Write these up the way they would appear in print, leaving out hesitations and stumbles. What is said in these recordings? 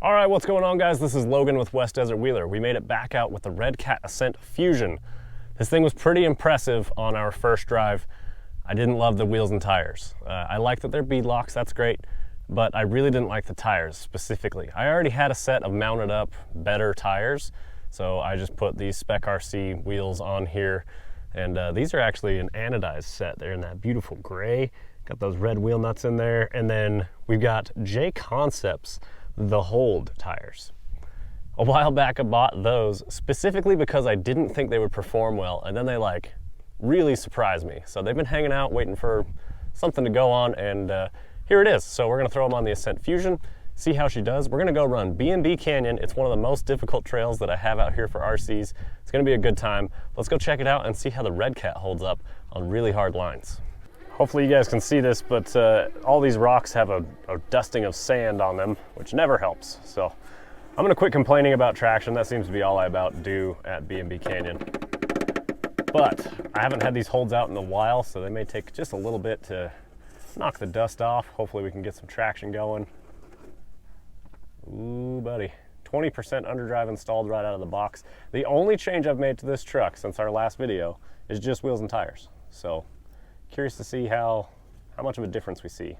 All right, what's going on, guys? This is Logan with West Desert Wheeler. We made it back out with the Redcat Ascent Fusion. This thing was pretty impressive on our first drive. I didn't love the wheels and tires. I like that they're beadlocks, that's great, but I really didn't like the tires specifically. I already had a set of mounted up better tires, so I just put these Spec RC wheels on here, and these are actually an anodized set. They're in that beautiful gray, got those red wheel nuts in there, and then we've got J Concepts the Hold tires. A while back I bought those specifically because I didn't think they would perform well, and then they like really surprised me. So they've been hanging out waiting for something to go on, and here it is. So we're gonna throw them on the Ascent Fusion, see how she does. We're gonna go run B&B Canyon. It's one of the most difficult trails that I have out here for RCs. It's gonna be a good time. Let's go check it out and see how the Redcat holds up on really hard lines. Hopefully you guys can see this, but all these rocks have a dusting of sand on them, which never helps. So I'm gonna quit complaining about traction. That seems to be all I about do at B&B Canyon. But I haven't had these holds out in a while, so they may take just a little bit to knock the dust off. Hopefully we can get some traction going. Ooh, buddy. 20% underdrive installed right out of the box. The only change I've made to this truck since our last video is just wheels and tires. So curious to see how much of a difference we see.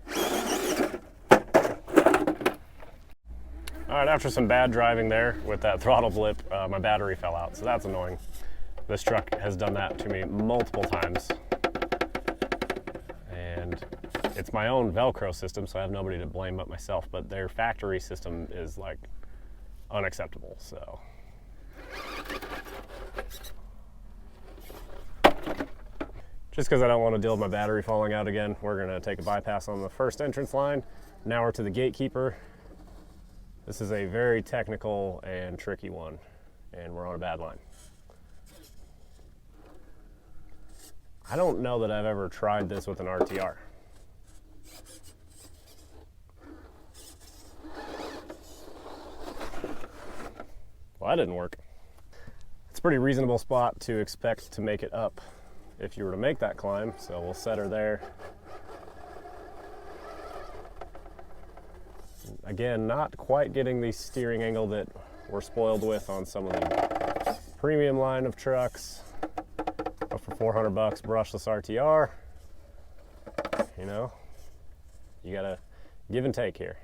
All right, after some bad driving there with that throttle blip, my battery fell out, so that's annoying. This truck has done that to me multiple times. And it's my own Velcro system, so I have nobody to blame but myself, but their factory system is like unacceptable, so. Just because I don't want to deal with my battery falling out again, we're going to take a bypass on the first entrance line. Now we're to the gatekeeper. This is a very technical and tricky one, and we're on a bad line. I don't know that I've ever tried this with an RTR. Well, that didn't work. It's a pretty reasonable spot to expect to make it up if you were to make that climb, so we'll set her there. Again, not quite getting the steering angle that we're spoiled with on some of the premium line of trucks, but for 400 bucks brushless RTR, you know, you gotta give and take here.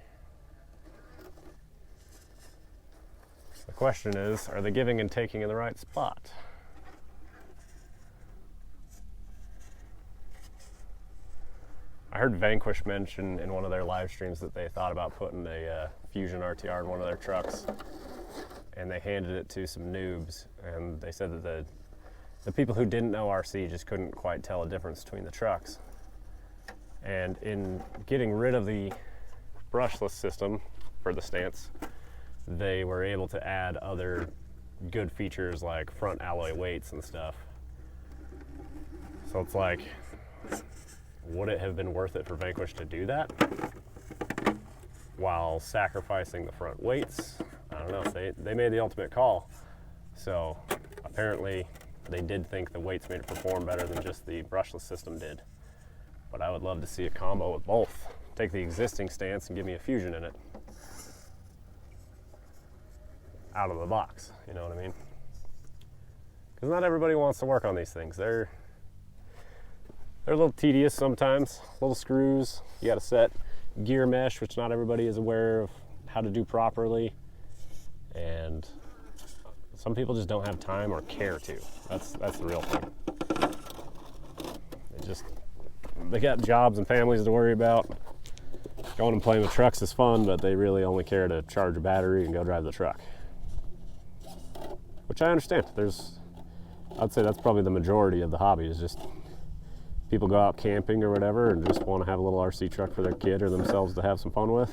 The question is, are they giving and taking in the right spot? I heard Vanquish mention in one of their live streams that they thought about putting a Fusion RTR in one of their trucks, and they handed it to some noobs, and they said that the people who didn't know RC just couldn't quite tell a difference between the trucks. And in getting rid of the brushless system for the stance, they were able to add other good features like front alloy weights and stuff. So it's like, would it have been worth it for Vanquish to do that while sacrificing the front weights? I don't know. They made the ultimate call. So apparently they did think the weights made it perform better than just the brushless system did. But I would love to see a combo with both. Take the existing stance and give me a Fusion in it. Out of the box, you know what I mean? Because not everybody wants to work on these things. They're a little tedious sometimes, little screws. You got to set gear mesh, which not everybody is aware of how to do properly. And some people just don't have time or care to. That's the real thing. They got jobs and families to worry about. Going and playing with trucks is fun, but they really only care to charge a battery and go drive the truck. Which I understand. I'd say that's probably the majority of the hobby, is just people go out camping or whatever and just want to have a little RC truck for their kid or themselves to have some fun with.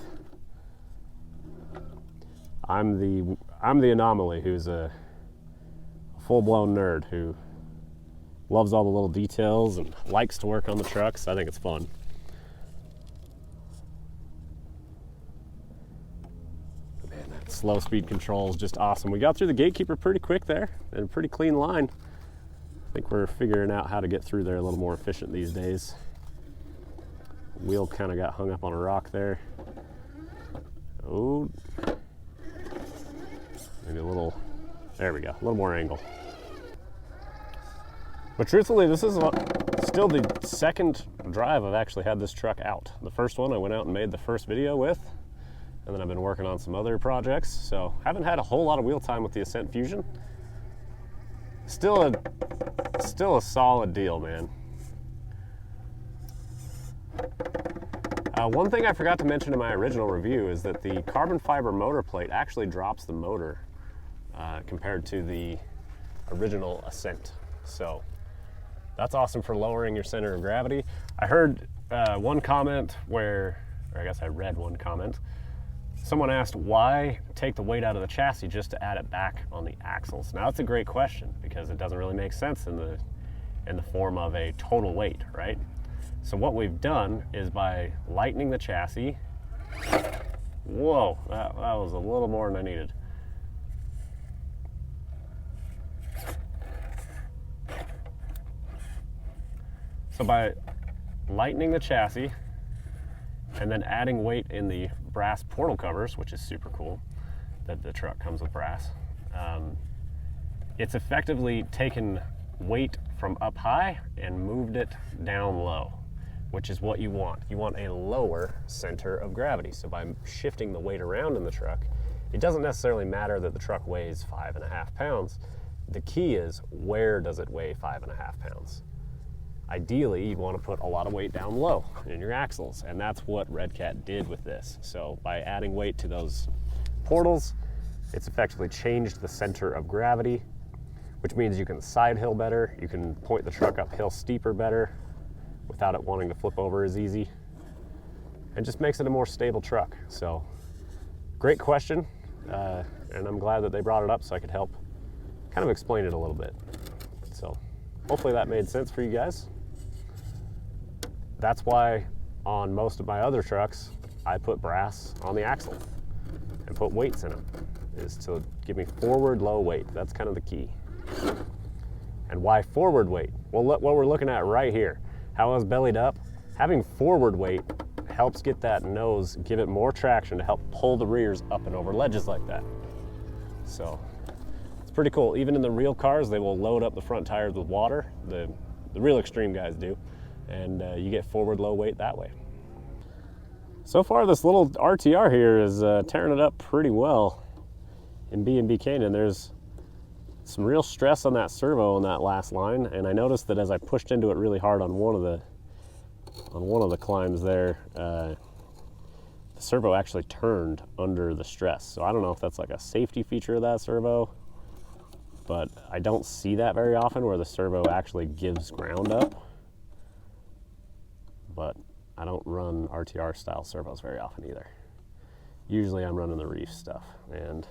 I'm the anomaly who's a full-blown nerd who loves all the little details and likes to work on the trucks. I think it's fun. Man, that slow speed control is just awesome. We got through the gatekeeper pretty quick there, and a pretty clean line. I think we're figuring out how to get through there a little more efficient these days. Wheel kind of got hung up on a rock there. Oh, There we go, a little more angle. But truthfully, this is still the second drive I've actually had this truck out. The first one I went out and made the first video with, and then I've been working on some other projects, so haven't had a whole lot of wheel time with the Ascent Fusion. Still a solid deal, man. One thing I forgot to mention in my original review is that the carbon fiber motor plate actually drops the motor compared to the original Ascent. So that's awesome for lowering your center of gravity. I heard one comment or I guess I read one comment. Someone asked, why take the weight out of the chassis just to add it back on the axles? Now that's a great question because it doesn't really make sense in the form of a total weight, right? So what we've done is by lightening the chassis, whoa, that was a little more than I needed. So by lightening the chassis and then adding weight in the brass portal covers, which is super cool that the truck comes with brass, it's effectively taken weight from up high and moved it down low, which is what you want. You want a lower center of gravity. So by shifting the weight around in the truck, it doesn't necessarily matter that the truck weighs 5.5 pounds. The key is, where does it weigh 5.5 pounds? Ideally, you want to put a lot of weight down low in your axles, and that's what Redcat did with this. So by adding weight to those portals, it's effectively changed the center of gravity, which means you can side hill better, you can point the truck uphill steeper better without it wanting to flip over as easy, and just makes it a more stable truck. So great question, and I'm glad that they brought it up so I could help kind of explain it a little bit. So hopefully that made sense for you guys. That's why on most of my other trucks, I put brass on the axle and put weights in them, is to give me forward low weight. That's kind of the key. And why forward weight? Well, look what we're looking at right here. How I was bellied up. Having forward weight helps get that nose, give it more traction to help pull the rears up and over ledges like that. So it's pretty cool. Even in the real cars, they will load up the front tires with water. The real extreme guys do. And you get forward low weight that way. So far, this little RTR here is tearing it up pretty well in B&B Canyon. There's some real stress on that servo on that last line, and I noticed that as I pushed into it really hard on one of the climbs there, the servo actually turned under the stress. So I don't know if that's like a safety feature of that servo, but I don't see that very often where the servo actually gives ground up. But I don't run RTR style servos very often either. Usually I'm running the reef stuff, and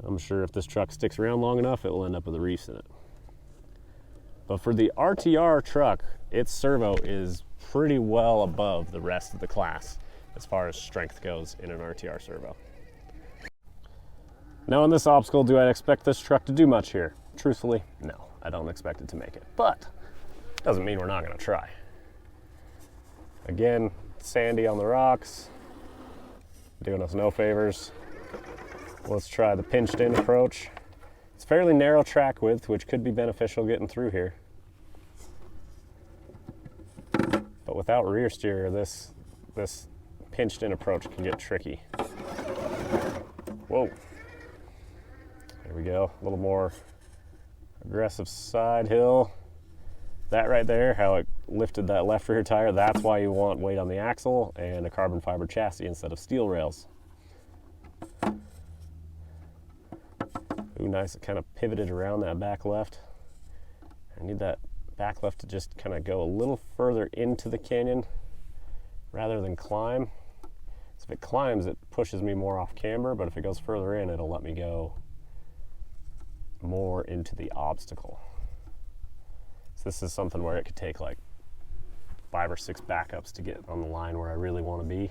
I'm sure if this truck sticks around long enough, it will end up with the reefs in it. But for the RTR truck, its servo is pretty well above the rest of the class as far as strength goes in an RTR servo. Now on this obstacle, do I expect this truck to do much here? Truthfully, no, I don't expect it to make it, but doesn't mean we're not gonna try. Again, sandy on the rocks, doing us no favors. Let's try the pinched in approach. It's fairly narrow track width, which could be beneficial getting through here. But without rear steer, this pinched in approach can get tricky. Whoa. There we go, a little more aggressive side hill. That right there, how it lifted that left rear tire, that's why you want weight on the axle and a carbon fiber chassis instead of steel rails. Ooh, nice, it kind of pivoted around that back left. I need that back left to just kind of go a little further into the canyon rather than climb. So if it climbs, it pushes me more off camber, but if it goes further in, it'll let me go more into the obstacle. So this is something where it could take like 5 or 6 backups to get on the line where I really want to be.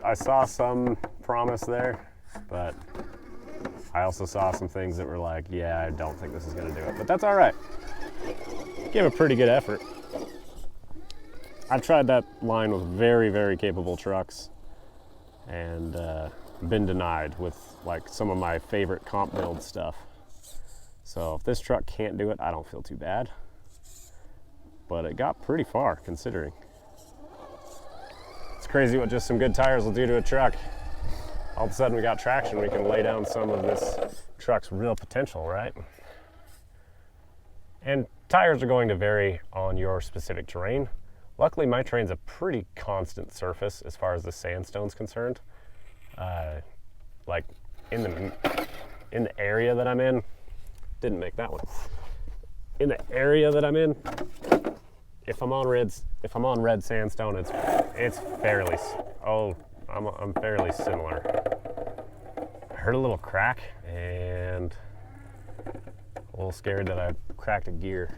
I saw some promise there, but I also saw some things that were like, yeah, I don't think this is gonna do it, but that's all right. Give a pretty good effort. I've tried that line with very, very capable trucks and been denied with like some of my favorite comp build stuff. So if this truck can't do it, I don't feel too bad. But it got pretty far considering. It's crazy what just some good tires will do to a truck. All of a sudden we got traction, we can lay down some of this truck's real potential, right? And tires are going to vary on your specific terrain. Luckily my terrain's a pretty constant surface as far as the sandstone's concerned. Like in the area that I'm in, didn't make that one. In the area that I'm in, if I'm on red sandstone, it's fairly, I'm fairly similar. I heard a little crack and a little scared that I cracked a gear.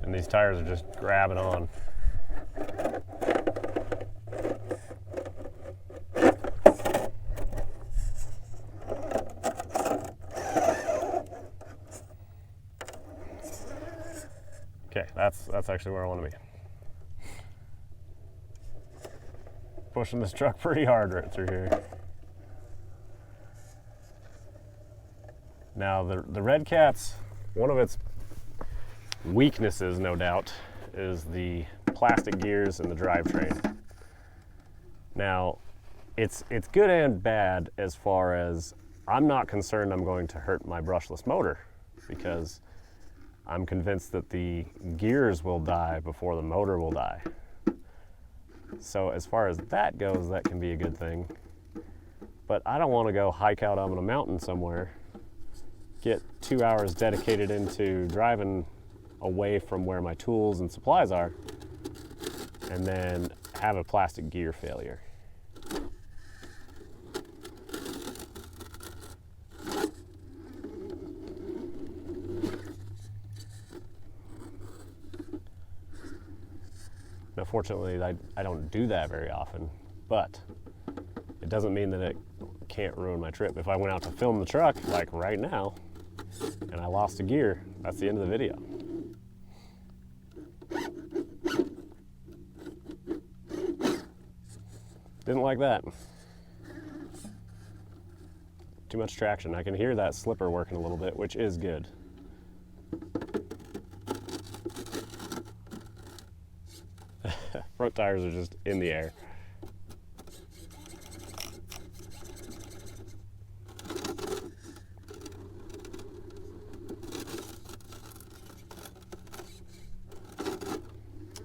And these tires are just grabbing on. Okay, that's actually where I want to be. Pushing this truck pretty hard right through here. Now the Redcat's, one of its weaknesses, no doubt, is the plastic gears and the drivetrain. Now, it's good and bad as far as I'm not concerned I'm going to hurt my brushless motor because I'm convinced that the gears will die before the motor will die. So as far as that goes, that can be a good thing. But I don't want to go hike out on a mountain somewhere, get 2 hours dedicated into driving away from where my tools and supplies are, and then have a plastic gear failure. Now, fortunately, I don't do that very often, but it doesn't mean that it can't ruin my trip. If I went out to film the truck, like right now, and I lost a gear, that's the end of the video. Didn't like that. Too much traction. I can hear that slipper working a little bit, which is good. Front tires are just in the air.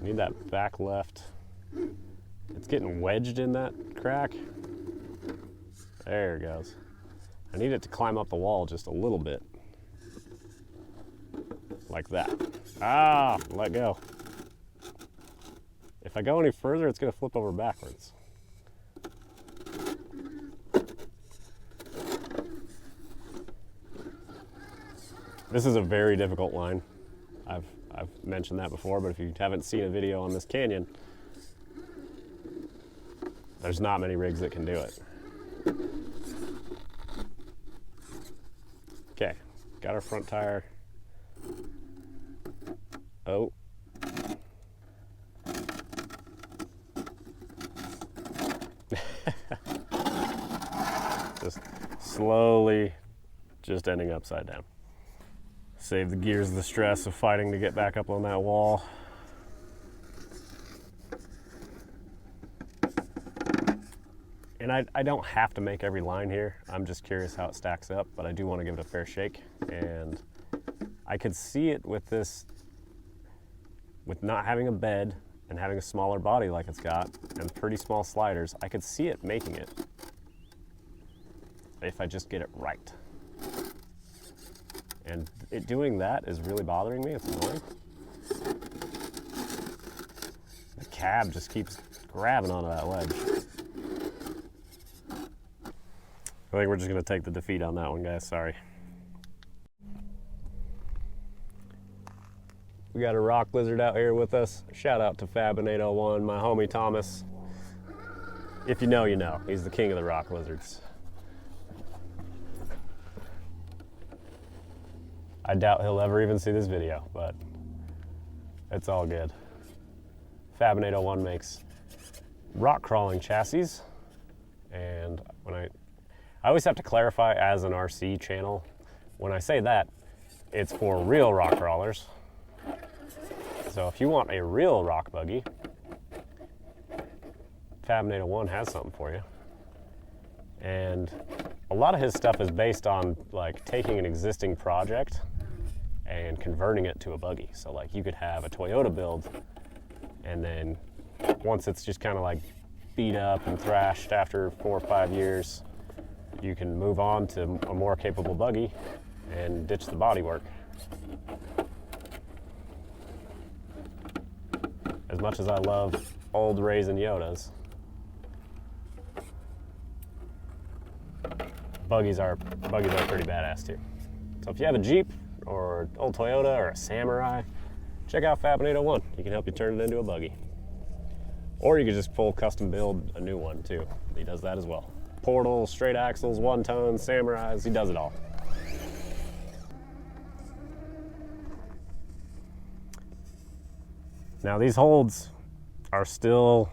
Need that back left. It's getting wedged in that crack. There it goes. I need it to climb up the wall just a little bit. Like that. Ah, let go. If I go any further, it's going to flip over backwards. This is a very difficult line. I've mentioned that before, but if you haven't seen a video on this canyon, there's not many rigs that can do it. Okay, got our front tire. Oh. Just slowly just ending upside down. Save the gears the stress of fighting to get back up on that wall. And I don't have to make every line here. I'm just curious how it stacks up, but I do want to give it a fair shake. And I could see it with this, with not having a bed and having a smaller body like it's got and pretty small sliders, I could see it making it if I just get it right. And it doing that is really bothering me. It's annoying. The cab just keeps grabbing onto that ledge. I think we're just going to take the defeat on that one, guys. Sorry. We got a rock lizard out here with us. Shout out to Fabon 801, my homie Thomas. If you know, you know. He's the king of the rock lizards. I doubt he'll ever even see this video, but it's all good. Fabon 801 makes rock crawling chassis, and when I always have to clarify as an RC channel, when I say that, it's for real rock crawlers. So if you want a real rock buggy, Fabon 801 has something for you. And a lot of his stuff is based on like taking an existing project and converting it to a buggy. So like you could have a Toyota build, and then once it's just kind of like beat up and thrashed after 4 or 5 years, you can move on to a more capable buggy and ditch the bodywork. As much as I love old Raisin Yodas, buggies are pretty badass too. So if you have a Jeep or old Toyota or a Samurai, check out Fabon 801. He can help you turn it into a buggy. Or you could just full custom build a new one too. He does that as well. Portals, straight axles, 1-ton, Samurais, he does it all. Now these holds are still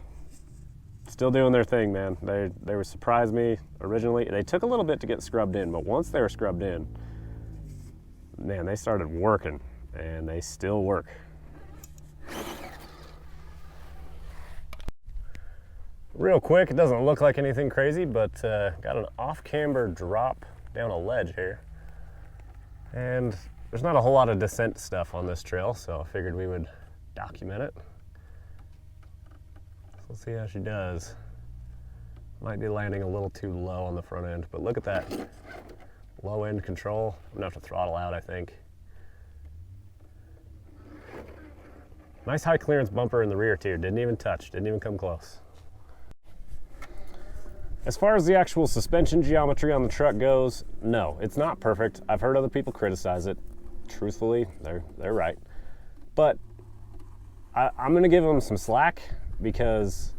doing their thing, man. They were surprised me originally. They took a little bit to get scrubbed in, but once they were scrubbed in, man, they started working, and they still work. Real quick, it doesn't look like anything crazy, but got an off-camber drop down a ledge here. And there's not a whole lot of descent stuff on this trail, so I figured we would document it. So let's see how she does. Might be landing a little too low on the front end, but look at that. Low end control. I'm gonna have to throttle out, I think. Nice high clearance bumper in the rear too. Didn't even touch, didn't even come close. As far as the actual suspension geometry on the truck goes, no, it's not perfect. I've heard other people criticize it. Truthfully, they're right. But I'm gonna give them some slack because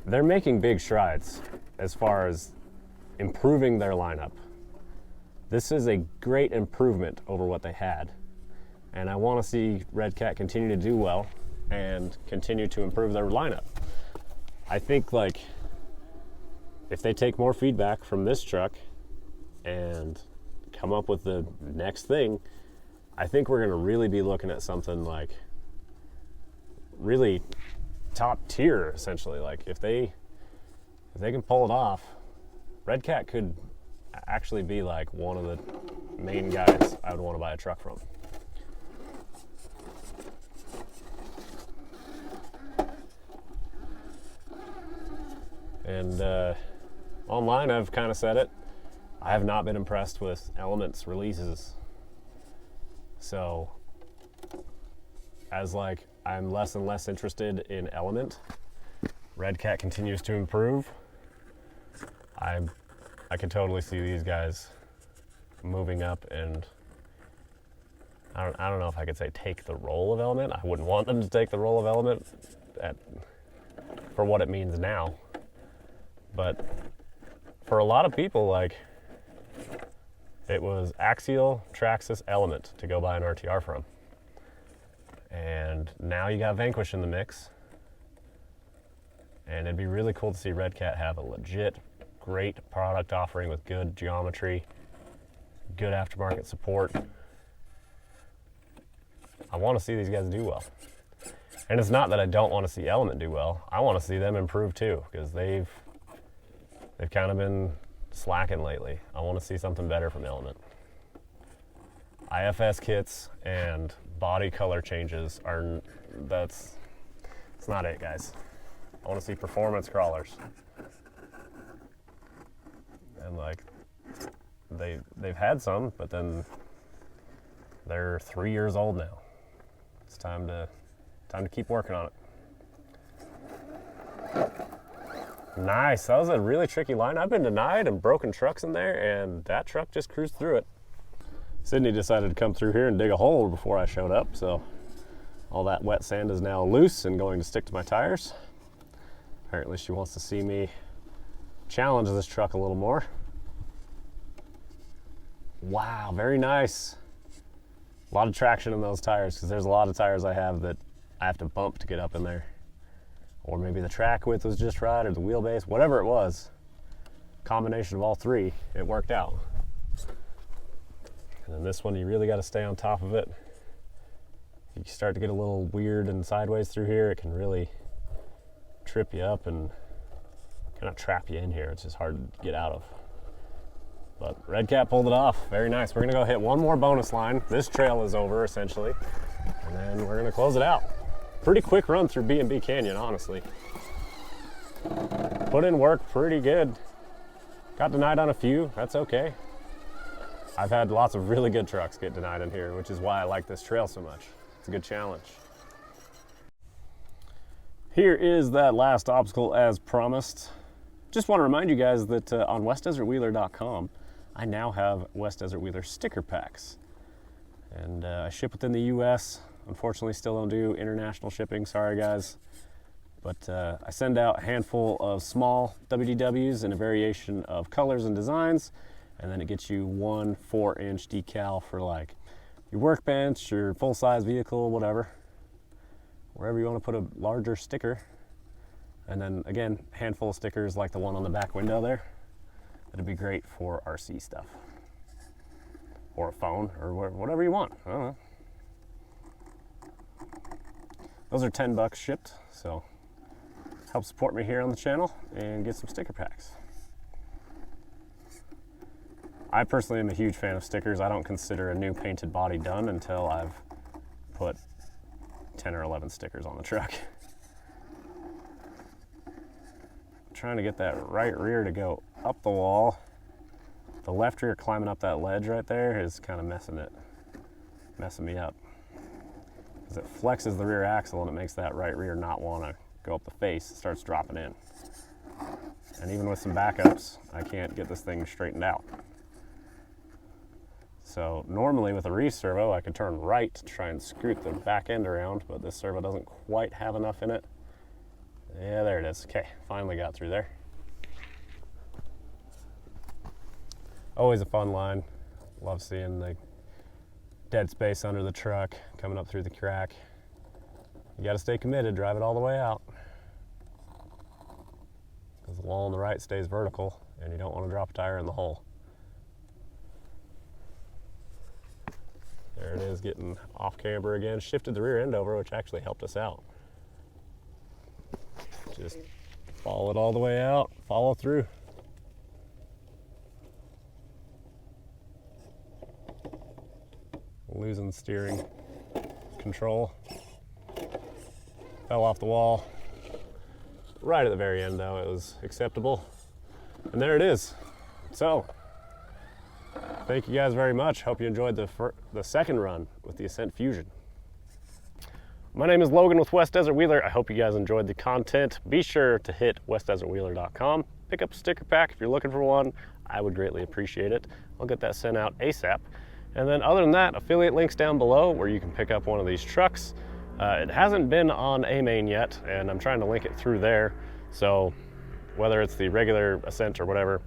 they're making big strides as far as improving their lineup. This is a great improvement over what they had. And I want to see Redcat continue to do well and continue to improve their lineup. I think like if they take more feedback from this truck and come up with the next thing, I think we're going to really be looking at something like really top tier, essentially. Like if they can pull it off, Redcat could actually be like one of the main guys I would want to buy a truck from. And online, I've kind of said it, I have not been impressed with Element's releases. So as like I'm less and less interested in Element, Redcat continues to improve. I can totally see these guys moving up, and I don't know if I could say take the role of Element. I wouldn't want them to take the role of Element for what it means now. But for a lot of people, like, it was Axial, Traxxas, Element to go buy an RTR from. And now you got Vanquish in the mix. And it'd be really cool to see Redcat have a legit, great product offering with good geometry, good aftermarket support. I want to see these guys do well. And it's not that I don't want to see Element do well. I want to see them improve too, because they've kind of been slacking lately. I want to see something better from Element. IFS kits and body color changes it's not it, guys. I want to see performance crawlers. And like they've had some, but then they're 3 years old now. It's time to keep working on it. Nice, that was a really tricky line. I've been denied and broken trucks in there, and that truck just cruised through it. Sydney decided to come through here and dig a hole before I showed up, so All that wet sand is now loose and going to stick to my tires. Apparently she wants to see me challenge this truck a little more. Wow, very nice. A lot of traction in those tires, because there's a lot of tires I have that I have to bump to get up in there. Or maybe the track width was just right, or the wheelbase, whatever it was. Combination of all three, it worked out. And then this one, you really got to stay on top of it. If you start to get a little weird and sideways through here, it can really trip you up and kind of trap you in here. It's just hard to get out of. But Redcat pulled it off. Very nice. We're gonna go hit one more bonus line. This trail is over essentially, and then we're gonna close it out. Pretty quick run through B&B Canyon, honestly. Put in work pretty good. Got denied on a few, that's okay. I've had lots of really good trucks get denied in here, which is why I like this trail so much. It's a good challenge. Here is that last obstacle as promised. Just want to remind you guys that on westdesertwheeler.com, I now have West Desert Wheeler sticker packs. And I ship within the US. Unfortunately, still don't do international shipping, sorry guys. But I send out a handful of small WDWs in a variation of colors and designs. And then it gets you one 4-inch decal for like your workbench, your full-size vehicle, whatever. Wherever you want to put a larger sticker. And then again, handful of stickers like the one on the back window there. That'd be great for RC stuff. Or a phone, or whatever you want, I don't know. Those are $10 shipped, so help support me here on the channel and get some sticker packs. I personally am a huge fan of stickers. I don't consider a new painted body done until I've put 10 or 11 stickers on the truck. Trying to get that right rear to go up the wall. The left rear climbing up that ledge right there is kind of messing me up. Because it flexes the rear axle and it makes that right rear not want to go up the face. It starts dropping in. And even with some backups, I can't get this thing straightened out. So normally with a rear servo, I could turn right to try and scoot the back end around, but this servo doesn't quite have enough in it. Yeah, there it is. Okay, finally got through there. Always a fun line. Love seeing the dead space under the truck coming up through the crack. You got to stay committed, drive it all the way out. Because the wall on the right stays vertical and you don't want to drop a tire in the hole. There it is, getting off camber again. Shifted the rear end over, which actually helped us out. Just follow it all the way out, follow through. Losing steering control. Fell off the wall. Right at the very end though, it was acceptable. And there it is. So, thank you guys very much. Hope you enjoyed the second run with the Ascent Fusion. My name is Logan with West Desert Wheeler. I hope you guys enjoyed the content. Be sure to hit westdesertwheeler.com. Pick up a sticker pack if you're looking for one. I would greatly appreciate it. I'll get that sent out ASAP. And then other than that, affiliate links down below where you can pick up one of these trucks. It hasn't been on A-Main yet, and I'm trying to link it through there. So whether it's the regular Ascent or whatever,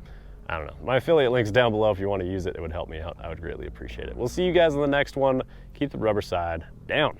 I don't know. My affiliate link's down below if you want to use it. It would help me out. I would greatly appreciate it. We'll see you guys in the next one. Keep the rubber side down.